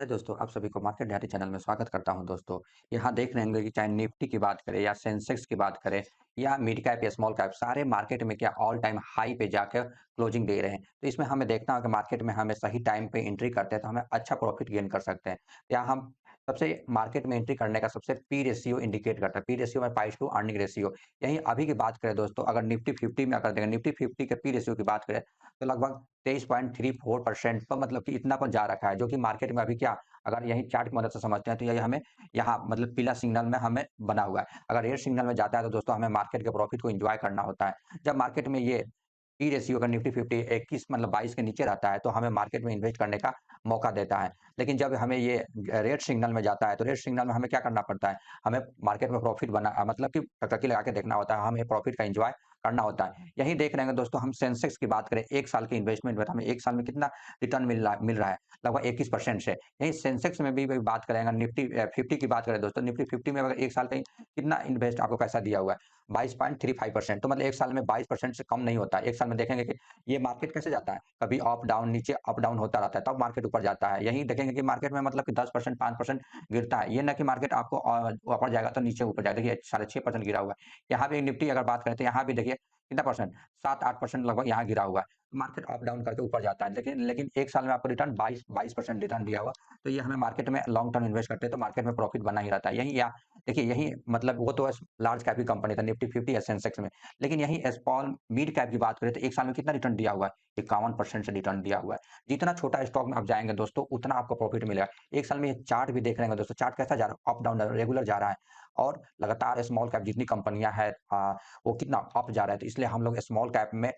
दोस्तों, आप सभी को मार्केट डायरी चैनल में स्वागत करता हूं दोस्तों। यहाँ देख रहे होंगे कि चाहे निफ्टी की बात करें या सेंसेक्स की बात करें या मिड कैप या स्मॉल कैप, सारे मार्केट में क्या ऑल टाइम हाई पे जाकर क्लोजिंग दे रहे हैं। तो इसमें हमें देखना होगा कि मार्केट में हमें सही टाइम पे एंट्री करते हैं तो हमें अच्छा प्रॉफिट गेन कर सकते हैं। या हम सबसे मार्केट में एंट्री करने का सबसे पी रेशियो इंडिकेट करता है। पी रेशियो में प्राइस टू अर्निंग रेशियो। यही अभी की बात करें दोस्तों, अगर निफ्टी 50 में अगर देखें, निफ्टी 50 के पी रेशियो की बात करें तो लगभग 23.34% पर मतलब कि इतना पर जा रखा है, जो कि मार्केट में अभी क्या, अगर यही चार्ट की मदद से समझते हैं तो यही हमें यहाँ मतलब पीला सिग्नल में हमें बना हुआ है। अगर रेड सिग्नल में जाता है तो दोस्तों हमें मार्केट के प्रॉफिट को एन्जॉय करना होता है। जब मार्केट में ये पी रेशियो अगर निफ्टी 50 21 मतलब 22 के नीचे रहता है तो हमें मार्केट में इन्वेस्ट करने का मौका देता है। लेकिन जब हमें ये रेड सिग्नल में जाता है तो रेड सिग्नल में हमें क्या करना पड़ता है? हमें मार्केट में प्रॉफिट मतलब कि टकटकी लगा के देखना होता है, हमें प्रॉफिट का एन्जॉय करना होता है। यही देख रहे हैं दोस्तों, हम सेंसेक्स की बात करें, 1 साल की इन्वेस्टमेंट में हमें 1 साल में कितना रिटर्न मिल रहा है, लगभग 21% से। यही सेंसेक्स में भी बात करें, निफ्टी 50 की बात करें दोस्तों, निफ्टी 50 में अगर 1 साल का कितना इन्वेस्ट आपको पैसा दिया हुआ है? 22.35%। तो मतलब 1 साल में 22% से कम नहीं होता है। 1 साल में देखेंगे कि ये मार्केट कैसे जाता है, कभी अप डाउन, नीचे अप डाउन होता रहता है, तब मार्केट ऊपर जाता है। यही देखेंगे कि मार्केट में मतलब कि 10% 5% गिरता है। ये ना कि मार्केट आपको ऊपर जाएगा तो नीचे ऊपर जाएगा। देखिए 6.5% गिरा हुआ है। यहाँ पे निफ्टी अगर बात करें तो यहाँ भी देखिए कितना परसेंट, 7-8% लगभग यहाँ गिरा हुआ है। मार्केट अप डाउन करके ऊपर जाता है, लेकिन लेकिन 1 साल में आपको रिटर्न 22% रिटर्न दिया हुआ। तो ये हमें मार्केट में लॉन्ग टर्म इन्वेस्ट करते हैं तो मार्केट में प्रॉफिट बना ही रहता है। यही या देखिए, यही मतलब वो तो लार्ज कैप की कंपनी था निफ्टी 50 या सेंसेक्स में। लेकिन यही स्मॉल मिड कैप की बात करें तो 1 साल में कितना रिटर्न दिया हुआ है? 51% से रिटर्न दिया हुआ है। जितना छोटा स्टॉक में आप जाएँगे दोस्तों, उतना आपको प्रॉफिट मिलेगा। 1 साल में ये चार्ट भी देख रहे होंगे दोस्तों, चार्ट कैसा जा रहा है? अप डाउन रेगुलर जा रहा है और लगातार स्मॉल कैप जितनी कंपनियाँ हैं वो कितना अप जा रहा है। तो इसलिए हम लोग स्मॉल कैप में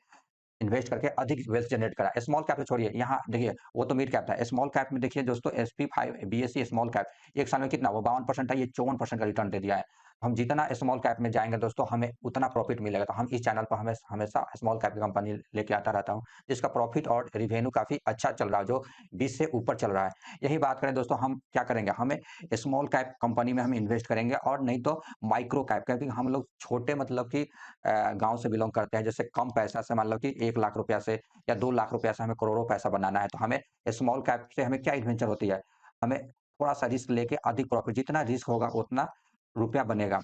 इन्वेस्ट करके अधिक वेल्थ जनरेट करा। स्मॉल कैप तो छोड़िए, यहाँ देखिए वो तो मिड कैप था। स्मॉल कैप में देखिए दोस्तों, एसपी 5 बीएसई स्मॉल कैप 1 साल में कितना, वो 52% था, ये 54% का रिटर्न दे दिया है। हम जितना स्मॉल कैप में जाएँगे दोस्तों, हमें उतना प्रॉफिट मिलेगा। तो हम इस चैनल पर हमेशा स्मॉल कैप की कंपनी लेके आता रहता हूँ, जिसका प्रॉफिट और रेवेन्यू काफ़ी अच्छा चल रहा है, जो 20 से ऊपर चल रहा है। यही बात करें दोस्तों, हम क्या करेंगे, हमें स्मॉल कैप कंपनी में हम इन्वेस्ट करेंगे और नहीं तो माइक्रो कैप, क्योंकि हम लोग छोटे मतलब कि गाँव से बिलॉन्ग करते हैं। जैसे कम पैसा से मान लो कि 1 लाख रुपया से या 2 लाख रुपया से हमें करोड़ों पैसा बनाना है, तो हमें स्मॉल कैप से हमें क्या एडवेंचर होती है? हमें थोड़ा-सा रिस्क लेके अधिक प्रॉफिट, जितना रिस्क होगा उतना रुपया बनेगा।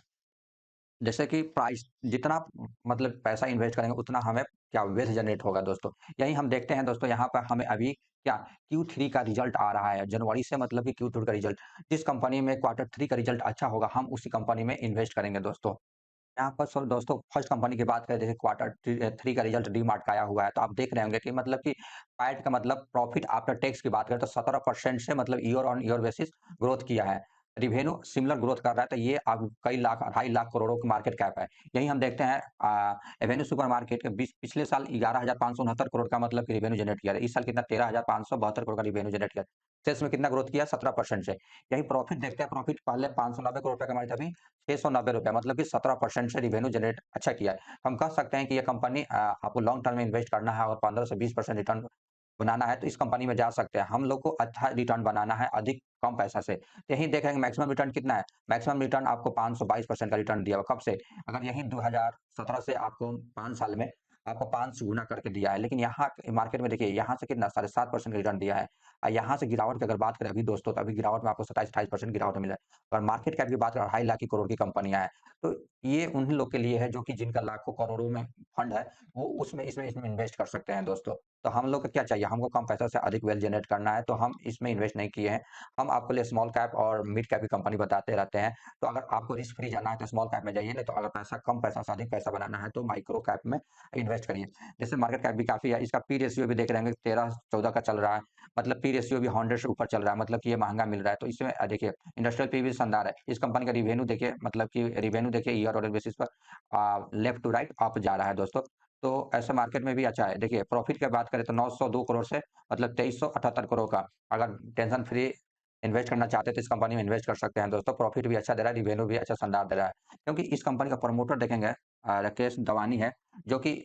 जैसे कि प्राइस जितना मतलब पैसा इन्वेस्ट करेंगे उतना हमें क्या वेल्थ जनरेट होगा दोस्तों। यही हम देखते हैं दोस्तों, यहाँ पर हमें अभी क्या Q3 का रिजल्ट आ रहा है, जनवरी से मतलब कि Q3 का रिजल्ट। जिस कंपनी में क्वार्टर 3 का रिजल्ट अच्छा होगा, हम उसी कंपनी में इन्वेस्ट करेंगे दोस्तों। यहाँ पर सर दोस्तों, फर्स्ट कंपनी की बात करें, जैसे क्वार्टर 3 का रिजल्ट डी-मार्ट का आया हुआ है, तो आप देख रहे होंगे कि मतलब कि पैट का मतलब प्रॉफिट आफ्टर टैक्स की बात करें तो 17% से मतलब year on year basis growth किया है। रेवेन्यू सिमिलर ग्रोथ कर रहा है, तो ये अब कई लाख, 2.5 लाख करोड़ों की मार्केट कैप है। यही हम देखते हैं एवेन्यू सुपरमार्केट के पिछले साल 11,569 करोड़ का मतलब कि रेवेन्यू जनरेट किया था। इस साल कितना, 13,572 करोड़ का रेवेन्यू जनरेट किया। सेल्स में कितना ग्रोथ किया? 17% से। यही प्रॉफिट देखते हैं, प्रॉफिट पहले 590 करोड़ रुपए कमाई थी, अभी 690 रुपए, मतलब कि 17% से रिवेन्यू जनरेट अच्छा किया है। हम कह सकते हैं कि ये कंपनी आपको लॉन्ग टर्म में इन्वेस्ट करना है और 15 से 20% रिटर्न बनाना है तो इस कंपनी में जा सकते हैं। हम लोग को अच्छा रिटर्न बनाना है अधिक कम पैसा से। तो यही देखेंगे मैक्सिमम रिटर्न कितना है? मैक्सिमम रिटर्न आपको 522% का रिटर्न दिया हुआ। कब से? अगर यही 2017 से आपको 5 साल में आपको 5 गुना करके दिया है। लेकिन यहाँ मार्केट में देखिए, यहाँ से कितना 7.5% का रिटर्न दिया है। यहाँ से गिरावट की अगर बात करें अभी दोस्तों, तो अभी गिरावट में आपको 27-28% गिरावट मिला है। और मार्केट कैप की बात करें, 2.5 लाख की करोड़ की कंपनियाँ हैं। तो ये उन्हीं लोग के लिए है जो कि जिनका लाखों करोड़ों में फंड है, वो उसमें इसमें इसमें इन्वेस्ट कर सकते हैं दोस्तों। तो हम लोग को क्या चाहिए? हमको कम पैसा से अधिक वेल्थ जनरेट करना है, तो हम इसमें इन्वेस्ट नहीं किए हैं। हम आपके लिए स्मॉल कैप और मिड कैप की कंपनी बताते रहते हैं। तो अगर आपको रिस्क फ्री जाना है तो स्मॉल कैप में जाइए, नहीं तो अगर पैसा कम पैसा से अधिक पैसा बनाना है तो माइक्रो कैप में इन्वेस्ट करिए। जैसे मार्केट कैप भी काफ़ी है, इसका पी रेशियो भी देख रहे होंगे 13-14 का चल रहा है। मतलब पी रेशियो भी 100 से ऊपर चल रहा है, मतलब कि ये महँगा मिल रहा है। तो इसमें देखिए इंडस्ट्रियल पी भी शानदार है। इस कंपनी का रिवेन्यू देखिए, मतलब कि रिवेन्यू देखिए ईयर ऑन ईयर बेसिस पर लेफ्ट टू राइट अप जा रहा है दोस्तों। तो ऐसे मार्केट में भी अच्छा है। देखिए प्रॉफिट की बात करें तो 902 करोड़ से मतलब 2378 करोड़ का, अगर टेंशन फ्री इन्वेस्ट करना चाहते हैं तो इस कंपनी में इन्वेस्ट कर सकते हैं दोस्तों। प्रॉफिट भी अच्छा दे रहा है, रिवेन्यू भी अच्छा शानदार दे रहा है। क्योंकि इस कंपनी का प्रमोटर देखेंगे राकेश दवानी है, जो कि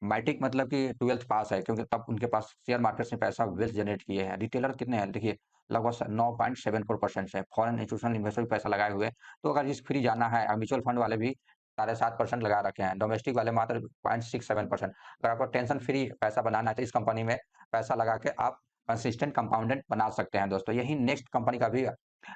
मैट्रिक मतलब कि 12th पास है, क्योंकि तब उनके पास शेयर मार्केट से पैसा वेल्थ जनरेट किए हैं। रिटेलर कितने हैं? देखिए लगभग 9.74% से फॉरेन इंस्टीट्यूशनल इन्वेस्टर भी पैसा लगाए हुए हैं। तो अगर रिस्क फ्री जाना है, म्यूचुअल फंड वाले भी 7.5% लगा रखे हैं, डोमेस्टिक वाले मात्र 0.67%। अगर आपको टेंशन फ्री पैसा बनाना है तो इस कंपनी में पैसा लगा के आप कंसिस्टेंट कंपाउंडेंट बना सकते हैं दोस्तों। यही नेक्स्ट कंपनी का भी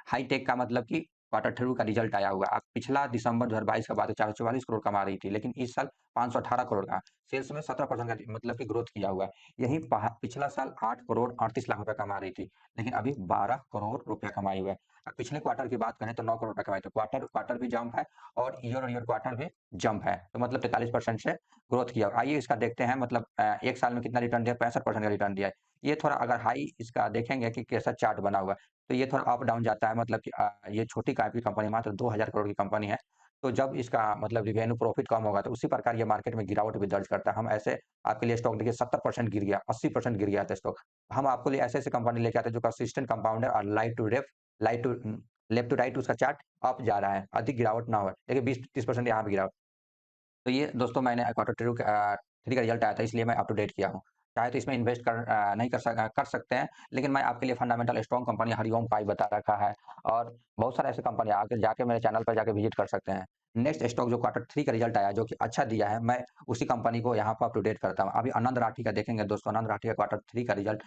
हाईटेक का मतलब कि क्वार्टर थ्रू का रिजल्ट आया हुआ है। अब पिछला दिसंबर 2022 का बात है, 444 करोड़ कमा रही थी, लेकिन इस साल 518 करोड़ का सेल्स में 17% का मतलब कि ग्रोथ किया हुआ है। यही पिछला साल 8 करोड़ 38 लाख रुपए कमा रही थी, लेकिन अभी 12 करोड़ रुपया कमाई हुआ है। पिछले क्वार्टर की बात करें तो 9 करोड़ रुपए कमाई, तो क्वार्टर क्वार्टर भी जंप है और ईयर क्वार्टर भी जंप है, तो मतलब 43% से ग्रोथ किया। आइए इसका देखते हैं, मतलब एक साल में कितना रिटर्न दिया, 65% का रिटर्न दिया है। ये थोड़ा अगर हाई इसका देखेंगे कि कैसा चार्ट बना हुआ है, तो ये थोड़ा अप डाउन जाता है, मतलब कि ये छोटी कैप की कंपनी, मात्र 2000 करोड़ की कंपनी है। तो जब इसका मतलब रिवेन्यू प्रॉफिट कम होगा तो उसी प्रकार ये मार्केट में गिरावट भी दर्ज करता है। हम ऐसे आपके लिए स्टॉक देखिए 70% गिर गया, 80% गिर गया था स्टॉक। हम आपके लिए ऐसे-ऐसे कंपनी लेके आते हैं जो कंसिस्टेंट कंपाउंडर और light to left to right उसका चार्ट अप जा रहा है, अधिक गिरावट ना हो। देखिए 20-30% यहाँ भी गिरा। तो ये दोस्तों मैंने क्वार्टर टू थ्री का रिजल्ट आया था, इसलिए मैं अप टू डेट किया हूँ। चाहे तो इसमें इन्वेस्ट नहीं कर सकते हैं, लेकिन मैं आपके लिए फंडामेंटल स्ट्रॉन्ग कंपनी हरिओम पाई बता रखा है, और बहुत सारे ऐसे कंपनी आके जाके मेरे चैनल पर जाके विजिट कर सकते हैं। नेक्स्ट स्टॉक जो क्वार्टर थ्री का रिजल्ट आया, जो कि अच्छा दिया है, मैं उसी कंपनी को यहाँ पर अप टू डेट करता हूँ। अभी आनंद राठी का देखेंगे दोस्तों, आनंद राठी का क्वार्टर थ्री का रिजल्ट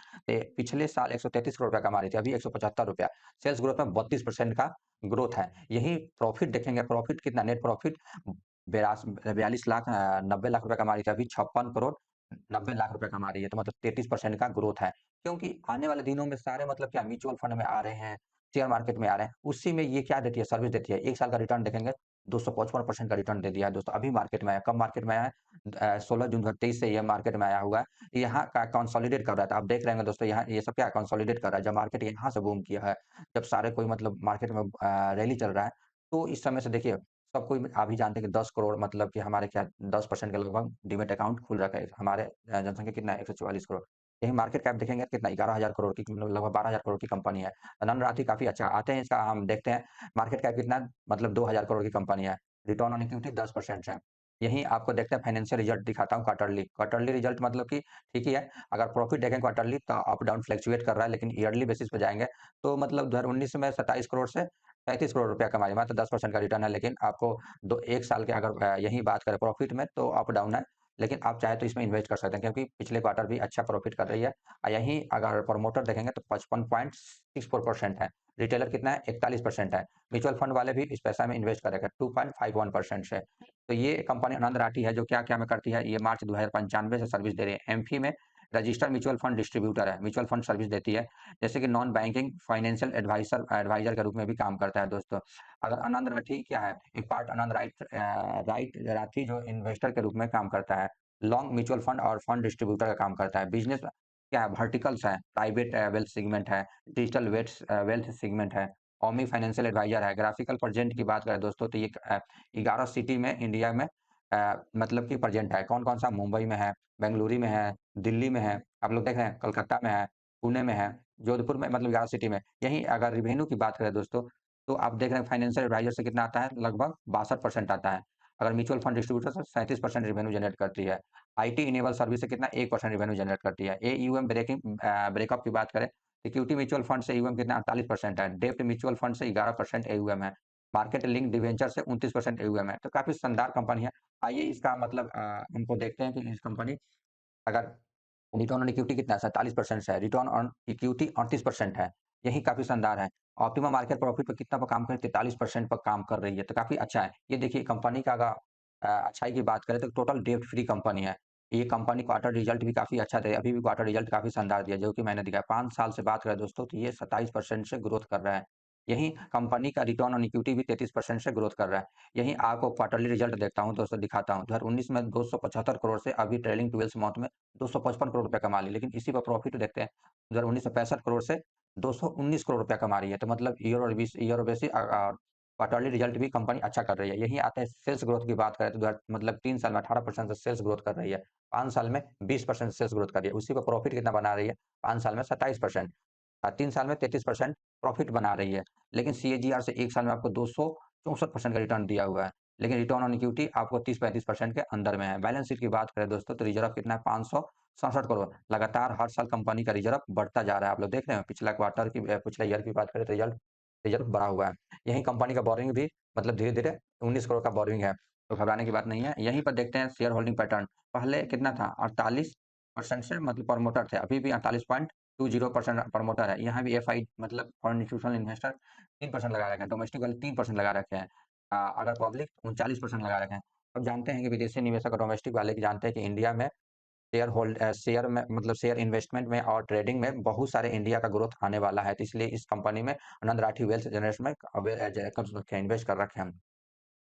पिछले साल 133 करोड़ रुपया कमा रही थी, अभी 175 रुपया। सेल्स ग्रोथ में 32% का ग्रोथ है। यही प्रॉफिट देखेंगे, प्रॉफिट कितना, नेट प्रॉफिट 42 लाख 90 लाख रुपए कमा रही थी, अभी 56 करोड़ 90 लाख रुपए कमा रही है, तो मतलब 33% का ग्रोथ है। क्योंकि आने वाले दिनों में सारे मतलब क्या म्यूचुअल फंड में आ रहे हैं, शेयर मार्केट में आ रहे हैं, उसी में ये क्या देती है, सर्विस देती है। 1 साल का रिटर्न देखेंगे, 255% का रिटर्न दे दिया है दोस्तों। अभी मार्केट में आया, कब मार्केट में आया है? 16 जून 2023 से ये मार्केट में आया हुआ है। यहाँ का कंसोलिडेट कर रहा था, आप देख रहे होंगे दोस्तों, यहाँ ये सब क्या कंसोलिडेट कर रहा है। जब मार्केट यहाँ से बूम किया है, जब सारे कोई मतलब मार्केट में रैली चल रहा है, तो इस समय से देखिए सब कोई आप भी जानते हैं कि 10 करोड़ मतलब कि हमारे क्या 10% के लगभग डीमैट अकाउंट खुल रखा है। हमारे जनसंख्या कितना है, 144 करोड़। यही मार्केट कैप देखेंगे कितना, 11,000 करोड़ की, मतलब लगभग 12,000 करोड़ की कंपनी है। आनंद राठि काफ़ी अच्छा आते हैं, इसका हम देखते हैं मार्केट कैप कितना, मतलब 2,000 करोड़ की कंपनी है। रिटर्न ऑन इक्विटी 10% है। यहीं आपको देखते हैं फाइनेंशियल रिजल्ट दिखाता हूँ क्वार्टरली। क्वार्टरली रिजल्ट मतलब कि ठीक ही है। अगर प्रॉफिट देखें क्वार्टरली तो अप डाउन फ्लक्चुएट कर रहा है, लेकिन ईयरली बेसिस पे जाएँगे तो मतलब 2019 में 27 करोड़ से 35 करोड़ रुपया कमाई, मात्र 10% का रिटर्न है। लेकिन आपको दो 1 साल के अगर यही बात करें प्रॉफिट में, तो अप डाउन है। लेकिन आप चाहे तो इसमें इन्वेस्ट कर सकते हैं, क्योंकि पिछले क्वार्टर भी अच्छा प्रॉफिट कर रही है। यहीं अगर प्रमोटर देखेंगे तो 55.64% है। रिटेलर कितना है, 41% है। म्यूचुअल फंड वाले भी इस पैसा में इन्वेस्ट करेगा 2.51% से। तो ये कंपनी आनंद राठी है, जो क्या-क्या में करती है, ये मार्च 2095 से सर्विस दे रही है। एमफी में रजिस्टर्ड म्यूचुअल फंड डिस्ट्रीब्यूटर है, म्यूचुअल फंड सर्विस देती है। जैसे कि नॉन बैंकिंग फाइनेंशियल एडवाइजर के रूप में भी काम करता है दोस्तों। अगर आनंद राठी क्या है, एक पार्ट आनंद राइट राठी जो इन्वेस्टर के रूप में काम करता है, लॉन्ग म्यूचुअल फंड और फंड डिस्ट्रीब्यूटर का काम करता है। बिजनेस क्या है, वर्टिकल्स है, प्राइवेट वेल्थ सेगमेंट है, डिजिटल वेल्थ सेगमेंट है, ओमी फाइनेंशियल एडवाइजर है। ग्राफिकल प्रेजेंट की बात करें दोस्तों, तो ये 11 सिटी में इंडिया में मतलब कि प्रेजेंट है। कौन कौन सा, मुंबई में है, बेंगलुरु में है, दिल्ली में है, आप लोग देख रहे हैं, कलकत्ता में है, पुणे में है, जोधपुर में, मतलब 11 सिटी में। यहीं अगर रेवेन्यू की बात करें दोस्तों, तो आप देख रहे हैं फाइनेंशियल एडवाइजर से कितना आता है, लगभग 62% आता है। अगर म्यूचुअल फंड डिस्ट्रीब्यूटर से 37% रेवेन्यू जनरेट करती है। आईटी इनेबल सर्विस से कितना, 1% रेवेन्यू जनरेट करती है। एईएम ब्रेकअप की बात करें, इक्विटी म्यूचुअल फंड से एयूएम कितना, 48% है। डेब्ट म्यूचुअल फंड से 11% एयूएम है। मार्केट लिंक डिवेंचर से 29% एयूएम है। तो काफी शानदार कंपनी है। आइए इसका मतलब हमको देखते हैं कि इस कंपनी अगर रिटर्न ऑन इक्विटी कितना है, 47% है। रिटर्न ऑन इक्विटी 38% है। यही काफ़ी शानदार है। ऑप्टिमम मार्केट प्रॉफिट पे कितना पर काम कर रही है, 43% पर काम कर रही है, तो काफ़ी अच्छा है। ये देखिए कंपनी का अगर अच्छाई की बात करें तो टोटल डेब्ट फ्री कंपनी है। ये कंपनी क्वार्टर रिजल्ट भी काफ़ी अच्छा दे, अभी भी क्वार्टर रिजल्ट काफ़ी शानदार दिया, जो कि मैंने दिखाया। 5 साल से बात करें दोस्तों, तो ये 27% से ग्रोथ कर रहा है। यही कंपनी का रिटर्न ऑन इक्विटी भी 33% से ग्रोथ कर रहा है। यहीं आपको क्वार्टरली रिजल्ट देखता हूँ दोस्तों, दिखाता हूँ। 2019 में 275 करोड़ से अभी ट्रेलिंग 12 मंथ में 255 करोड़ रुपए कमा ली, लेकिन इसी पर प्रॉफिट देखते हैं, 2019 में 65 करोड़ से 219 करोड़ रुपया कमा रही है। तो मतलब ईयर और बेसिस क्वार्टरली रिजल्ट भी कंपनी अच्छा कर रही है। यही आता है सेल्स ग्रोथ की बात करें तो मतलब 3 साल में 18% से सेल्स ग्रोथ कर रही है। 5 साल में 20% सेल्स ग्रोथ कर रही है। उसी पर प्रॉफिट कितना बना रही है, 5 साल में 27%, 3 साल में 33% प्रॉफिट बना रही है। लेकिन सीएजीआर से 1 साल में आपको 264% का रिटर्न दिया हुआ है। लेकिन रिटर्न ऑन इक्विटी आपको 30-35% के अंदर में है। बैलेंस शीट की बात करें दोस्तों, तो रिजर्व कितना है, 567 करोड़। लगातार हर साल कंपनी का रिजर्व बढ़ता जा रहा है। आप लोग देख रहे हैं, पिछला क्वार्टर की पिछले ईयर की बात करें तो रिजल्ट रिजर्व बढ़ा हुआ है। यही कंपनी का बोरिंग भी मतलब धीरे-धीरे 19 करोड़ का बोरिंग है, तो घबराने की बात नहीं है। यहीं पर देखते हैं शेयर होल्डिंग पैटर्न। पहले कितना था, 48% से मतलब प्रमोटर थे, अभी भी 48 20% प्रमोटर है। यहाँ भी एफआई मतलब फॉरेन इंस्टीट्यूशनल इन्वेस्टर 3% लगा रखे हैं, डोमेस्टिक वाले 3% लगा रखे हैं। अगर पब्लिक 39% लगा रखे हैं। अब जानते हैं कि विदेशी निवेशक और डोमेस्टिक वाले की जानते हैं कि इंडिया में शेयर में मतलब शेयर इन्वेस्टमेंट में और ट्रेडिंग में बहुत सारे इंडिया का ग्रोथ आने वाला है। तो इसलिए इस कंपनी में आनंद राठी वेल्थ जनरेशन में इन्वेस्ट कर रखे हैं हम।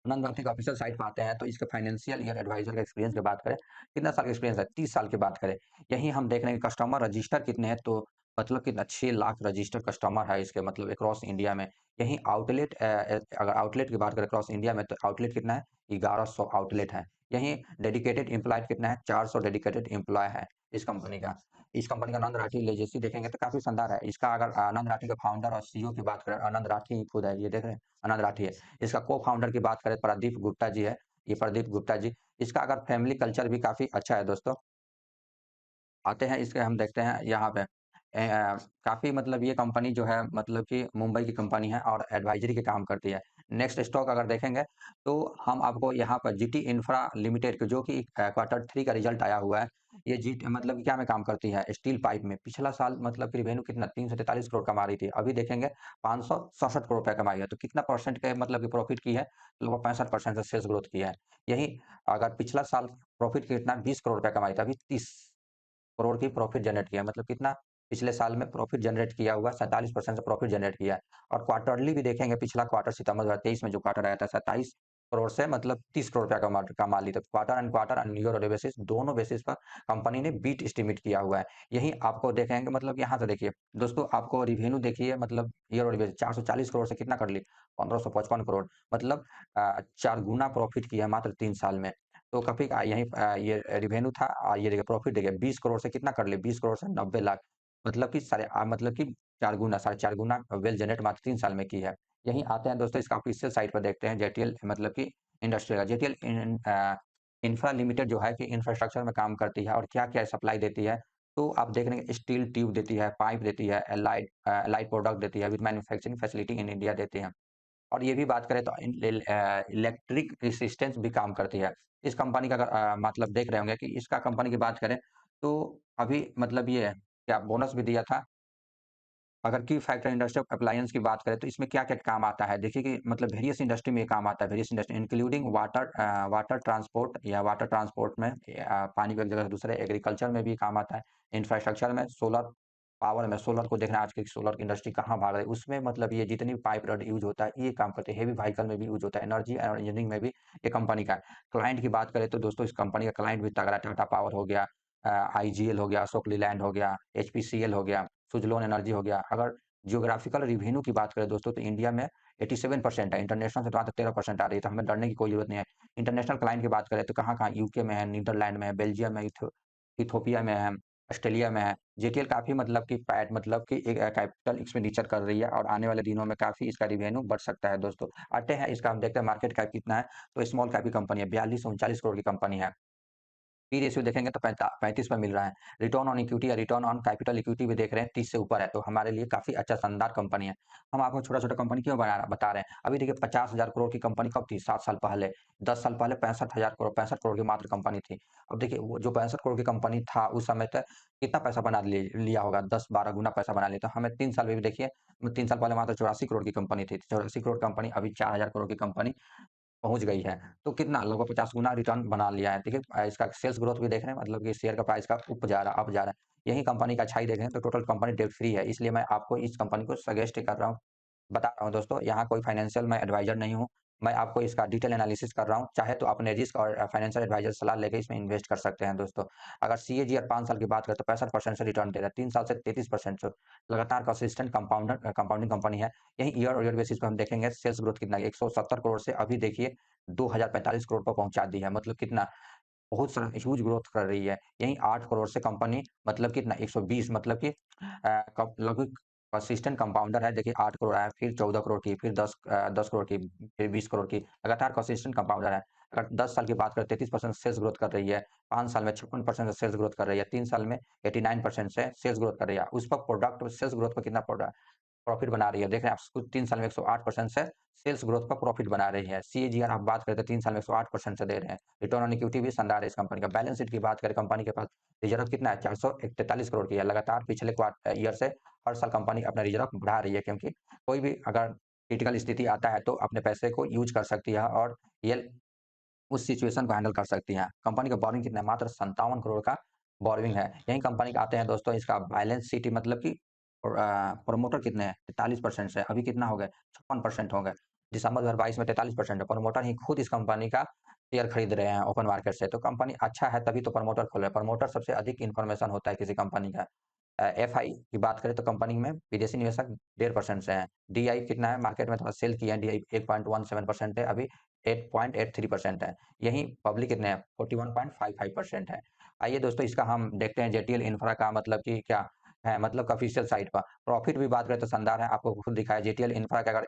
आनंद राठी का ऑफिशियल साइट पे आते हैं तो इसका फाइनेंशियल ईयर एडवाइजर का एक्सपीरियंस की बात करें, कितना साल का एक्सपीरियंस है? 30 साल की बात करें। यहीं हम देख रहे हैं कि कस्टमर रजिस्टर कितने हैं, तो मतलब कितना 6 लाख रजिस्टर कस्टमर है इसके मतलब अक्रॉस इंडिया में। यहीं आउटलेट अगर आउटलेट की बात करें अक्रॉस इंडिया में तो आउटलेट कितना है? 1100 आउटलेट है। यहीं डेडिकेटेड एम्प्लॉय कितना है? 400 डेडिकेटेड एम्प्लॉय है इस कंपनी का। इस कंपनी का आनंद राठी लेजेसी देखेंगे तो काफ़ी शानदार है। इसका अगर आनंद राठी के फाउंडर और सीईओ की बात करें, आनंद राठी ही खुद है, ये देख रहे हैं, आनंद राठी है। इसका को-फाउंडर की बात करें प्रदीप गुप्ता जी है, ये प्रदीप गुप्ता जी। इसका अगर फैमिली कल्चर भी काफ़ी अच्छा है दोस्तों। आते हैं इसके हम देखते हैं यहाँ पे काफ़ी मतलब ये कंपनी जो है मतलब कि मुंबई की कंपनी है और एडवाइजरी के काम करती है। नेक्स्ट स्टॉक अगर देखेंगे तो हम आपको यहाँ पर जीटी इंफ्रा लिमिटेड के जो कि क्वार्टर 3 का रिजल्ट आया हुआ है। ये जीट मतलब क्या में काम करती है? स्टील पाइप में। पिछला साल मतलब कि रेवेन्यू कितना 343 करोड़ कमा रही थी। अभी देखेंगे 567 करोड़ रुपए कमाई है। तो कितना परसेंट के मतलब कि प्रॉफिट की है? लगभग 65% से सेल्स ग्रोथ की है। यही अगर पिछला साल प्रॉफिट कितना 20 करोड़ रुपए कमाई थी, अभी 30 करोड़ की प्रॉफिट जनरेट किया मतलब कितना पिछले साल में प्रॉफिट जनरेट किया हुआ 47% से प्रॉफिट जनरेट किया है। और क्वार्टरली भी देखेंगे पिछला क्वार्टर सितंबर 2023 में जो क्वार्टर आया था 27 करोड़ से मतलब 30 करोड़ रुपया कमा ली। तो क्वार्टर एंड ईयर बेसिस दोनों बेसिस पर कंपनी ने बीट एस्टिमेट किया हुआ है। यही आपको देखेंगे मतलब यहाँ से देखिए दोस्तों आपको रिवेन्यू देखिए मतलब ईयर बेसिस 440 करोड़ से कितना कर ली 1555 करोड़ मतलब 4 गुना प्रॉफिट किया मात्र 3 साल में। तो काफ़ी यहीं ये रेवेन्यू था ये देखिए प्रॉफिट देखिए 20 करोड़ से कितना कर लिए 20 करोड़ से 90 लाख मतलब कि मतलब कि 4 गुना, साढ़े 4 गुना वेल्थ जनरेट मात्र 3 साल में की है। यहीं आते हैं दोस्तों इसका ऑफिशियल साइट पर देखते हैं जेटीएल मतलब कि इंडस्ट्री का जेटीएल इंफ्रा लिमिटेड जो है कि इंफ्रास्ट्रक्चर में काम करती है और क्या-क्या सप्लाई देती है। तो आप देख रहे हैं स्टील ट्यूब देती है, पाइप देती है, एलाइड प्रोडक्ट देती है, with manufacturing facility in India देती है। और ये भी बात करें तो इलेक्ट्रिक असिस्टेंस भी काम करती है। इस कंपनी का अगर मतलब देख रहे होंगे कि इसका कंपनी की बात करें, तो अभी मतलब ये है, क्या बोनस भी दिया था। अगर की फैक्टर इंडस्ट्री ऑफ अप्लायंस की बात करें तो इसमें क्या-क्या काम आता है? देखिए कि मतलब वेरियस इंडस्ट्री में ये काम आता है, various industry including water transport या वाटर ट्रांसपोर्ट में पानी को एक जगह से दूसरे एग्रीकल्चर में भी काम आता है, इंफ्रास्ट्रक्चर में, सोलर पावर में, सोलर को देखना आज की सोलर की इंडस्ट्री कहाँ भाग रही है, उसमें मतलब ये जितनी भी पाइप रॉड यूज़ होता है, ये काम करते हैं। हेवी व्हीकल में भी यूज़ होता है, एनर्जी और इंजीनियरिंग में भी ये कंपनी का है। क्लाइंट की बात करें तो दोस्तों इस कंपनी का क्लाइंट भी तगड़ा टाटा पावर हो गया, आईजीएल हो गया, अशोक लीलैंड हो गया, एचपीसीएल हो गया, सुज़लोन एनर्जी हो गया। अगर जियोग्राफिकल रिवेन्यू की बात करें दोस्तों तो इंडिया में 87% है, इंटरनेशनल से तो मात्र 13% आ रही है, तो हमें डरने की कोई ज़रूरत नहीं है। इंटरनेशनल क्लाइंट की बात करें तो कहाँ-कहाँ यूके में है, नीदरलैंड में है, बेल्जियम में, इथियोपिया में है, ऑस्ट्रेलिया में है। जेटीएल काफ़ी मतलब कि पैट मतलब कि एक कैपिटल एक्सपेंडिचर कर रही है और आने वाले दिनों में काफ़ी इसका रिवेन्यू बढ़ सकता है दोस्तों। आते हैं इसका हम देखते हैं मार्केट कैप कितना है, तो स्मॉल कैप की कंपनी है, 42 से 39 करोड़ की कंपनी है। पी रेशियो देखेंगे तो 35 पे मिल रहा है। रिटर्न ऑन इक्विटी या रिटर्न ऑन कैपिटल इक्विटी भी देख रहे हैं 30 से ऊपर है, तो हमारे लिए काफ़ी अच्छा शानदार कंपनी है। हम आपको छोटा-छोटा कंपनी क्यों बता रहे हैं? अभी देखिए 50,000 करोड़ की कंपनी कब थी? 7 साल पहले। 10 साल पहले 65 करोड़ की मात्र कंपनी थी। अब देखिए वो जो 65 करोड़ की कंपनी था उस समय तक कितना पैसा बना लिया होगा? 10-12 गुना पैसा बना लिया। तो हमें 3 साल में भी देखिए 3 साल पहले मात्र 84 करोड़ की कंपनी थी। 84 करोड़ कंपनी अभी 4,000 करोड़ की कंपनी पहुँच गई है। तो कितना लगभग 50 गुना रिटर्न बना लिया है। देखिए इसका सेल्स ग्रोथ भी देख रहे हैं मतलब कि शेयर का प्राइस का ऊपर जा रहा है, अप जा रहा है। यही कंपनी का अच्छाई देखें तो टोटल कंपनी डेब्ट फ्री है। इसलिए मैं आपको इस कंपनी को सजेस्ट कर रहा हूँ, बता रहा हूँ दोस्तों। यहाँ कोई फाइनेंशियल मैं एडवाइज़र नहीं हूँ। मैं आपको इसका डिटेल एनालिसिस कर रहा हूँ। चाहे तो अपने रिस्क और फाइनेंशियल एडवाइज़र सलाह लेके इसमें इन्वेस्ट कर सकते हैं दोस्तों। अगर सीएजीआर 5 साल की बात करें तो 65% से रिटर्न दे रहा है। 3 साल से 33% से लगातार कंसिस्टेंट कंपाउंडिंग कंपनी है। यही ईयर बेसिस पे हम देखेंगे सेल्स ग्रोथ कितना है 170 करोड़ से अभी देखिए 2045 करोड़ पर पहुँचा दी है। मतलब कितना बहुत सारा ह्यूज ग्रोथ कर रही है। यहीं 8 करोड़ से कंपनी मतलब कितना 120 मतलब कि कब लगभग कंसिस्टेंट कंपाउंडर है। देखिए 8 करोड़ आया, फिर 14 करोड़ की, फिर 10 करोड़ की, फिर 20 करोड़ की, लगातार कंसिस्टेंट कंपाउंडर है। अगर 10 साल की बात करें 33% सेल्स ग्रोथ कर रही है, 5 साल में 56% से सेल्स ग्रोथ कर रही है, 3 साल में 89% से सेल्स ग्रोथ कर रही है। उस पर प्रोडक्ट सेल्स ग्रोथ पर कितना पड़ रहा है? प्रॉफिट बना रही है। देख रहे हैं आप, कुछ 3 साल में 108% से सेल्स ग्रोथ का प्रॉफिट बना रही है। सीएजीआर आप बात करें तो 3 साल में 108% से दे रहे हैं। रिटर्न ऑन इक्विटी भी शानदार है इस कंपनी का। बैलेंस शीट की बात करें, कंपनी के पास रिजर्व कितना है, 443 करोड़ की है। लगातार पिछले ईयर से हर साल कंपनी अपना रिजर्व बढ़ा रही है, क्योंकि कोई भी अगर क्रिटिकल स्थिति आता है तो अपने पैसे को यूज कर सकती है और ये उस सिचुएशन को हैंडल कर सकती हैं। कंपनी का बोरिंग कितना है, मात्र 57 करोड़ का बोरिंग है। यही कंपनी का आते हैं दोस्तों, इसका बैलेंस शीट मतलब कि प्रोमोटर कितने हैं, 43% से अभी कितना हो गए, 56% हो गए। दिसंबर 2022 में 43% है। प्रमोटर ही खुद इस कंपनी का शेयर खरीद रहे हैं ओपन मार्केट से। तो कंपनी अच्छा है तभी तो प्रमोटर खोल रहे हैं। प्रमोटर सबसे अधिक इन्फॉर्मेशन होता है किसी कंपनी का। एफआई की बात करें तो कंपनी में विदेशी निवेशक 1.5% से हैं। डीआई कितना है, मार्केट में थोड़ा सेल किया है, डीआई 8.17% है, अभी 8.83% है। यही पब्लिक कितने हैं, 41.55% है। आइए दोस्तों, इसका हम देखते हैं जेटीएल इंफ्रा का मतलब कि क्या है, मतलब ऑफिशियल साइट पर प्रॉफिट भी बात करें तो शानदार है। आपको खुद दिखाया जेटीएल इंफ्रा का, अगर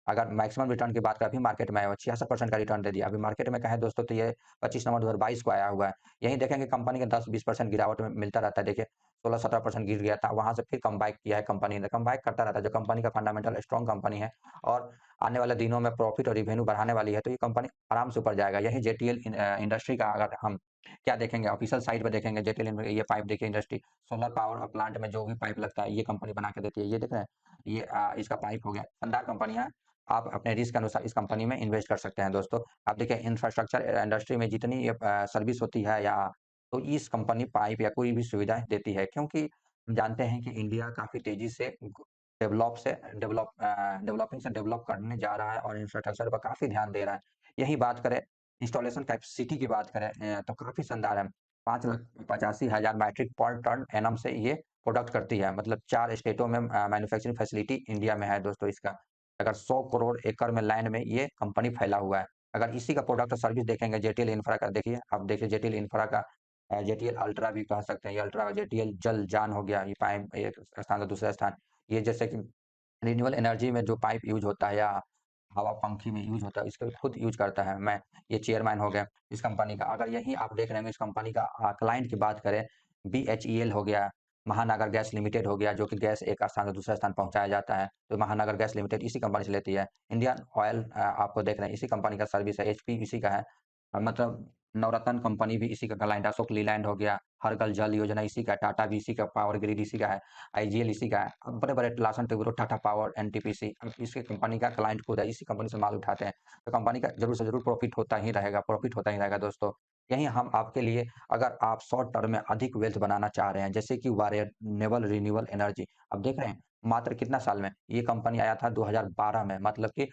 अगर मैक्सिमम रिटर्न की बात करें, अभी मार्केट में आया हुआ 66% का रिटर्न दे दिया। अभी मार्केट में कहें दोस्तों तो ये 25 नवंबर 2022 को आया हुआ है। यही देखेंगे कंपनी का 10-20% गिरावट में मिलता रहता है। देखिए 16-17% गिर गया था, वहां से फिर कम बैक किया है कंपनी ने। कम बैक करता रहता है, जो कंपनी का फंडामेंटल स्ट्रॉन्ग कंपनी है और आने वाले दिनों में प्रॉफिट और रिवेन्यू बढ़ाने वाली है, तो ये कंपनी आराम से ऊपर जाएगा। यही जेटीएल इंडस्ट्री का अगर हम क्या देखेंगे, ऑफिशियल साइट पे देखेंगे जेटीएल, ये पाइप देखिए, इंडस्ट्री सोलर पावर प्लांट में जो भी पाइप लगता है ये कंपनी बना के देती है। ये देख रहे हैं, ये इसका पाइप हो गया। शानदार कंपनी है, आप अपने रिस्क के अनुसार इस कंपनी में इन्वेस्ट कर सकते हैं दोस्तों। आप देखिए इंफ्रास्ट्रक्चर इंडस्ट्री में जितनी ये सर्विस होती है या तो इस कंपनी पाइप या कोई भी सुविधाएं देती है, क्योंकि हम जानते हैं कि इंडिया काफी तेजी से डेवलपिंग से डेवलप करने जा रहा है और इंफ्रास्ट्रक्चर पर काफी ध्यान दे रहा है। यही बात करें इंस्टॉलेशन कैपेसिटी की बात करें तो काफी शानदार है। 5,85,000 मैट्रिक पर टन एनम से ये प्रोडक्ट करती है। मतलब 4 स्टेटों में मैन्युफैक्चरिंग फैसिलिटी इंडिया में है दोस्तों इसका। अगर 100 करोड़ एकड़ में लैंड में ये कंपनी फैला हुआ है। अगर इसी का प्रोडक्ट और सर्विस देखेंगे जेटीएल इंफ्रा का, देखिए आप देखिए जेटीएल इंफ्रा का, जेटीएल अल्ट्रा भी कह सकते हैं, ये अल्ट्रा जेटीएल जल जान हो गया, ये पाइप एक स्थान से दूसरा स्थान। ये जैसे कि रिन्यूएबल एनर्जी में जो पाइप यूज होता है या हवा पंखी में यूज होता है, इसका खुद यूज करता है। मैं ये चेयरमैन हो गया इस कंपनी का। अगर यही आप देख रहे हैं इस कंपनी का क्लाइंट की बात करें, बीएचईएल हो गया, महानगर गैस लिमिटेड हो गया, जो कि गैस एक स्थान से दूसरे स्थान पहुंचाया जाता है, तो महानगर गैस लिमिटेड इसी कंपनी से लेती है। इंडियन ऑयल आपको देख रहे हैं इसी कंपनी का सर्विस है, एचपी इसी का है। मतलब नवरत्न कंपनी भी इसी का क्लाइंट है। अशोक लीलैंड हो गया, हर घर जल योजना इसी का, टाटा भी इसी का, पावर ग्रिड इसी का है, आईजीएल इसी का है। अब बड़े-बड़े Larsen Toubro, Tata power, NTPC, अब इसकी कंपनी का क्लाइंट खुद है, इसी कंपनी से माल उठाते हैं। तो कंपनी का ज़रूर से ज़रूर प्रॉफिट होता ही रहेगा, प्रॉफिट होता ही रहेगा दोस्तों। यहीं हम आपके लिए, अगर आप शॉर्ट टर्म में अधिक वेल्थ बनाना चाह रहे हैं, जैसे कि वायरेबल रिन्यूएबल एनर्जी, अब देख रहे हैं मात्र कितना साल में ये कंपनी आया था 2012 में, मतलब कि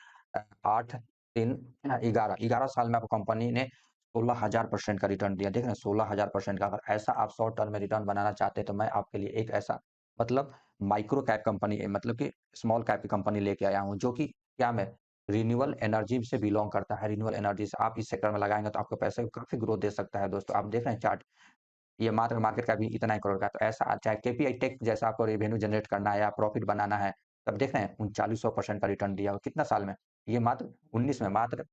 8 3 11 साल में आपको कंपनी ने 16,000% का रिटर्न दिया। देख रहे हैं 16,000% का। अगर ऐसा आप शॉर्ट टर्म में रिटर्न बनाना चाहते हैं तो मैं आपके लिए एक ऐसा मतलब माइक्रो कैप कंपनी, मतलब कि स्मॉल कैप की कंपनी लेके आया हूँ, जो कि क्या में रिन्यूएबल एनर्जी से बिलोंग करता है। रिन्यूएबल एनर्जी से आप इस सेक्टर में लगाएंगे तो आपको पैसे काफी ग्रोथ दे सकता है दोस्तों। आप देख रहे हैं चार्ट, ये मात्र मार्केट का भी इतना ही करोड़ का। तो ऐसा चाहे केपीआई टेक जैसा आपको रेवेन्यू जनरेट करना है या प्रॉफिट बनाना है, तब देख रहे हैं 3900% का रिटर्न दिया। कितना साल में, ये मात्र 19 में, मात्र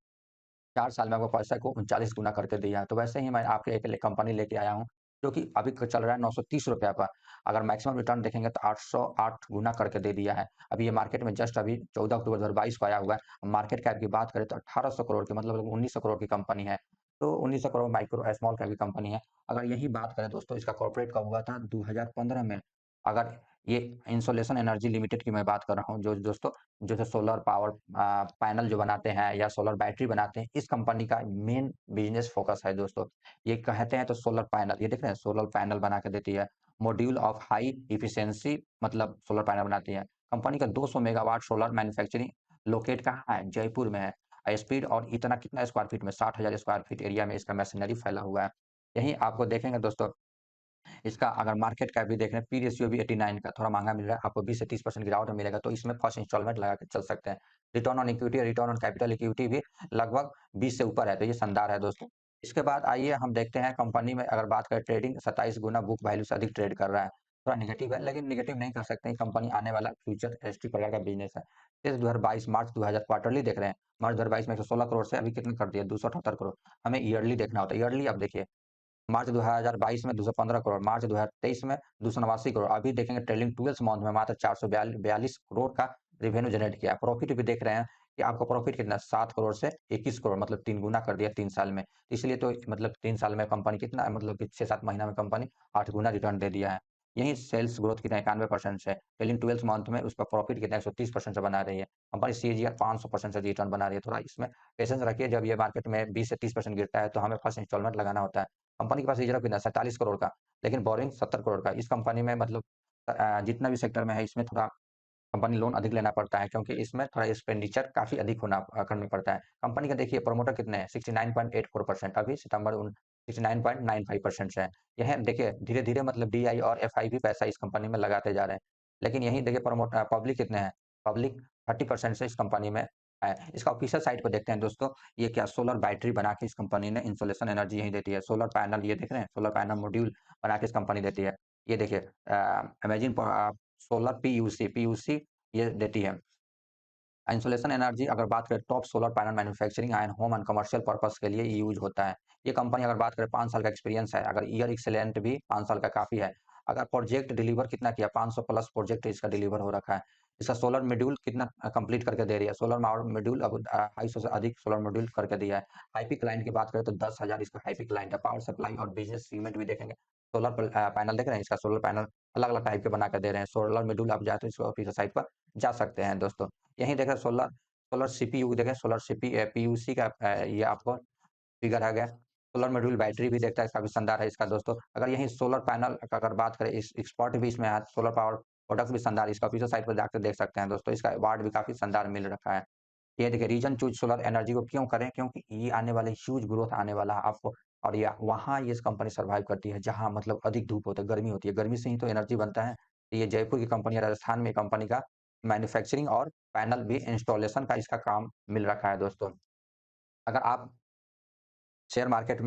4 साल में आपको पैसा को 39 गुना करके दिया है। तो वैसे ही मैं आपके एक कंपनी लेके आया हूँ, जो कि अभी चल रहा है ₹930 पर। अगर मैक्सिमम रिटर्न देखेंगे तो 808 गुना करके दे दिया है। अभी ये मार्केट में जस्ट अभी 14 अक्टूबर 2022 को आया हुआ है। मार्केट कैप की बात करें तो 1800 करोड़ की, मतलब 1900 करोड़ की कंपनी है। तो 1900 करोड़ माइक्रो स्मॉल कैप की कंपनी है। अगर यही बात करें दोस्तों, इसका कॉर्पोरेट कब हुआ था, 2015 में। अगर ये इंसोलेशन एनर्जी लिमिटेड की मैं बात कर रहा हूँ, जो दोस्तों जैसे सोलर पावर पैनल जो बनाते हैं या सोलर बैटरी बनाते हैं, इस कंपनी का मेन बिजनेस फोकस है दोस्तों। ये कहते हैं तो सोलर पैनल, ये देख रहे हैं सोलर पैनल बना के देती है। मॉड्यूल ऑफ हाई इफिशिएंसी, मतलब सोलर पैनल बनाती है। कंपनी का 200 मेगावाट सोलर मैन्युफैक्चरिंग लोकेट कहाँ है, जयपुर में है। स्पीड और इतना कितना स्क्वायर फीट में, 60,000 स्क्वायर फीट एरिया में इसका मशीनरी फैला हुआ है। यहीं आपको देखेंगे दोस्तों, इसका अगर मार्केट कैप भी देख रहे हैं, पी रेशियो भी 89 का, थोड़ा महंगा मिल रहा है आपको, 20 से 30% गिरावट में मिलेगा, तो इसमें फर्स्ट इंस्टॉलमेंट लगा के चल सकते हैं। Return on equity, return on capital equity भी लगभग 20 से ऊपर है, तो ये शानदार है दोस्तों। इसके बाद आइए हम देखते हैं कंपनी में, अगर बात करें ट्रेडिंग, 27 गुना बुक वैल्यू से अधिक ट्रेड कर रहा है। थोड़ा नेगेटिव है, लेकिन नेगेटिव नहीं कर सकते, कंपनी आने वाला फ्यूचर एसटी प्रकार का बिजनेस है। इस 2022 मार्च 2000 क्वार्टरली देख रहे हैं, मार्च 2022 में 116 करोड़ से अभी कितने कर दिया, 278 करोड़। हमें ईयरली देखना होता है। ईयरली अब देखिए, मार्च 2022 में 215 करोड़, मार्च 2023 में 289 करोड़, अभी देखेंगे ट्रेलिंग 12 मंथ में मात्र 442 करोड़ का रेवेन्यू जनरेट किया, प्रॉफिट भी देख रहे हैं कि आपका प्रॉफिट कितना 7 करोड़ से 21 करोड़ मतलब 3 गुना कर दिया 3 साल में। इसलिए तो मतलब 3 साल में कंपनी कितना मतलब कि 6-7 महीना में कंपनी 8 गुना रिटर्न दे दिया है। यहीं सेल्स ग्रोथ कितना 91% से ट्रेलिंग 12 मंथ में उसका प्रॉफिट कितना 130% से बना रही है। कंपनी सीएजीआर 500% से रिटर्न बना रही है। थोड़ा इसमें पेशेंस रखिए, जब ये मार्केट में 20 से 30% गिरता है तो हमें फर्स्ट इंस्टॉलमेंट लगाना होता है। कंपनी के पास रिजर्व कितना 47 करोड़ का, लेकिन बोरिंग 70 करोड़ का। इस कंपनी में मतलब जितना भी सेक्टर में है इसमें थोड़ा कंपनी लोन अधिक लेना पड़ता है, क्योंकि इसमें थोड़ा एक्सपेंडिचर काफ़ी अधिक करना पड़ता है। कंपनी का देखिए प्रमोटर कितने हैं 69.84%, अभी सितंबर 69.95% से है। यह देखिए धीरे-धीरे मतलब डीआई और एफआई भी पैसा इस कंपनी में लगाते जा रहे हैं। लेकिन यहीं देखिए पब्लिक कितने हैं, पब्लिक 30% से इस कंपनी में है। इसका ऑफिशियल साइट पर देखते हैं दोस्तों, ये क्या सोलर बैटरी बना के इस कंपनी ने इंसोलेशन एनर्जी यहीं देती है। सोलर पैनल ये देख रहे हैं, सोलर पैनल मॉड्यूल बना के इस कंपनी देती है। ये देखिए इमेजिन सोलर पीयूसी ये देती है। इंसोलेशन एनर्जी अगर बात करें, top solar panel manufacturing and home and commercial purpose के लिए यूज होता है। ये कंपनी अगर बात करें 5 साल का एक्सपीरियंस है, अगर ईयर एक्सीलेंट भी 5 साल का काफ़ी है। अगर प्रोजेक्ट डिलीवर कितना किया 500 प्लस प्रोजेक्ट इसका डिलीवर हो रखा है। इसका सोलर मॉड्यूल कितना कंप्लीट करके दे रही है। सोलर मॉड्यूल अब 250 से अधिक सोलर मॉड्यूल करके दिया है। हाईपी क्लाइंट की बात करें तो 10,000 इसका हाईपी क्लाइंट है। पावर सप्लाई और बिजनेस सेगमेंट भी देखेंगे। सोलर पैनल देख रहे हैं, इसका सोलर पैनल अलग-अलग टाइप के बना के दे रहे हैं। सोलर मॉड्यूल आप जाए तो इसको ऑफिशियल साइट पर जा सकते हैं दोस्तों। यहीं देखें सोलर सोलर सीपीयू देखें, सोलर पीयूसी का ये आपको फिगर आ गया। सोलर मॉड्यूल बैटरी भी देखता है, काफ़ी शानदार है इसका दोस्तों। अगर यहीं सोलर पैनल का अगर बात करें, इस एक्सपर्ट भी इसमें है, सोलर पावर प्रोडक्ट भी शानदार, इसका ऑफिशियल साइट पर जाकर देख सकते हैं दोस्तों। इसका अवार्ड भी काफ़ी शानदार मिल रखा है। ये देखिए रीजन चूज़ सोलर एनर्जी को क्यों करें? क्योंकि ये आने वाले ह्यूज ग्रोथ आने वाला है आपको, और ये वहाँ ये कंपनी सर्वाइव करती है जहाँ मतलब अधिक धूप होता है, गर्मी होती है। गर्मी से ही तो एनर्जी बनता है। ये जयपुर की कंपनी है, राजस्थान में कंपनी का मैन्युफैक्चरिंग और पैनल भी इंस्टॉलेशन का इसका काम मिल रखा है दोस्तों। अगर आप शेयर मार्केट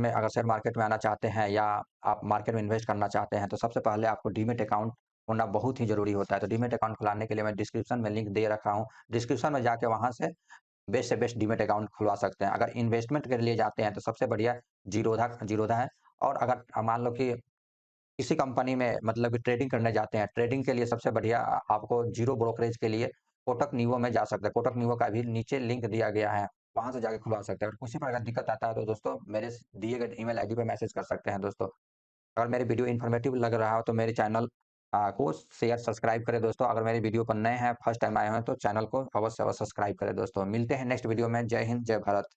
में आना चाहते हैं या आप मार्केट में इन्वेस्ट करना चाहते हैं, तो सबसे पहले आपको डीमैट अकाउंट होना बहुत ही ज़रूरी होता है। तो डीमैट अकाउंट खुलाने के लिए मैं डिस्क्रिप्शन में लिंक दे रखा हूँ। डिस्क्रिप्शन में जाके वहाँ से बेस्ट डीमैट अकाउंट खुलवा सकते हैं। अगर इन्वेस्टमेंट के लिए जाते हैं तो सबसे बढ़िया जीरोधा है। और अगर मान लो कि किसी कंपनी में मतलब कि ट्रेडिंग करने जाते हैं, ट्रेडिंग के लिए सबसे बढ़िया आपको जीरो ब्रोकरेज के लिए कोटक न्यूओ में जा सकते हैं। कोटक न्यूओ का भी नीचे लिंक दिया गया है, वहाँ से जाके खुलवा सकते हैं। और किसी प्रकार का दिक्कत आता है तो दोस्तों मेरे दिए गए ईमेल आईडी पे मैसेज कर सकते हैं दोस्तों। अगर मेरी वीडियो इन्फॉर्मेटिव लग रहा हो तो मेरे चैनल को शेयर सब्सक्राइब करें दोस्तों। अगर मेरी वीडियो पर नए हैं, फर्स्ट टाइम आए हैं तो चैनल को अवश्य सब्सक्राइब करें दोस्तों। मिलते हैं नेक्स्ट वीडियो में। जय हिंद, जय भारत।